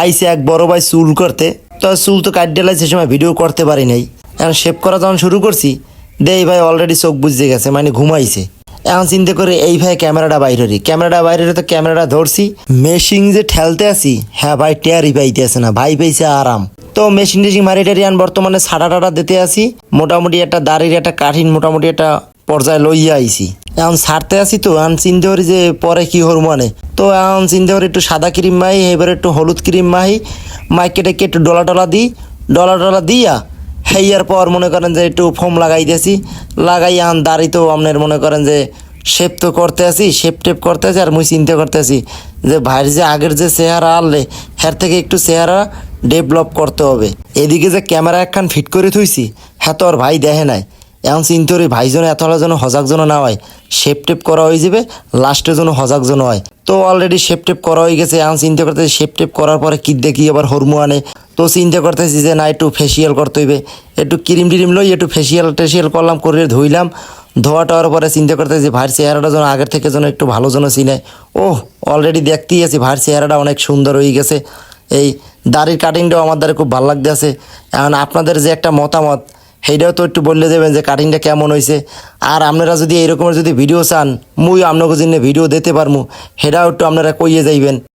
আইসে এক বড় ভাই চুল করতে, তো চুল তো কাট ডেলাই সে সময় ভিডিও করতে পারি নাই। এখন শেভ করা যখন শুরু করছি, এই ভাই অলরেডি চোখ বুঝে গেছে, মানে ঘুমাইছে। এখন চিন্তা করে এই ভাই ক্যামেরাটা বাইরে তো ক্যামেরাটা ধরছি, মেশিন যে ঠেলতে আসি, হ্যাঁ ভাই টেয়ারই পাইতে আসে না, ভাই পাইছে আরাম। তো মেশিন টেশিন মারি টারি বর্তমানে ছাড়া টাড়া দিতে আসি, মোটামুটি একটা দাড়ির একটা কাঠিন মোটামুটি একটা পর্যায়ে লইয়া আইছি। এখন ছাড়তে আসি, তো এখন চিন্তা করি যে পরে কি হর মানে, তো এখন চিন্তা করি একটু সাদা ক্রিম মাহি, এবার একটু হলুদ ক্রিম মাহি, মাইকে টেকে একটু ডলা টলা দিয়া হেয়ার পর মনে করেন যে একটু ফোম লাগাই দিয়েছি, লাগাই এখন দাড়ি তো আপনার মনে করেন যে শেপ তো করতে আসি, শেপ টেপ করতে আসি। আর মুই চিন্তা করতে আসি যে ভাইয়ের যে আগের যে চেহারা আনলে হ্যার থেকে একটু চেহারা ডেভেলপ করতে হবে। এদিকে যে ক্যামেরা একখান ফিট করে থুইছি, হ্যাঁ তো আর ভাই দেখে নাই। এখন চিন্তা করি ভাইজন এতটা যেন হজাক যেন না হয়, শেপ টেপ করা হয়ে যাবে, লাস্টে যেন হজাক যেন হয়। তো অলরেডি শেপ টেপ করা হয়ে গেছে। এখন চিন্তা করতেছি শেপ টেপ করার পরে কি দেখি আবার হরমু আনে, তো চিন্তা করতেছি যে না একটু ফেসিয়াল করতে হইবে, একটু ক্রিম টিরিম লই একটু ফেসিয়াল টেসিয়াল করলাম, করে ধুইলাম। ধোয়া টাওয়ার পরে চিন্তা করতেছি ভাইয়ের চেহারাটা যেন আগের থেকে যেন একটু ভালো যেন চিনে। ওহ, অলরেডি দেখতেই আছি ভাইয়ের চেহারাটা অনেক সুন্দর হয়ে গেছে। এই দাড়ির কাটিংটাও আমার দ্বারা খুব ভালো লাগতে আছে। এখন আপনাদের যে একটা মতামত, সেইটাও তো একটু বললে দেবেন যে কাটিংটা কেমন হয়েছে। আর আপনারা যদি এইরকমের যদি ভিডিও চান, মুই আপনাকে জন্য ভিডিও দিতে পারবো, সেটাও একটু আপনারা কইয়ে যাইবেন।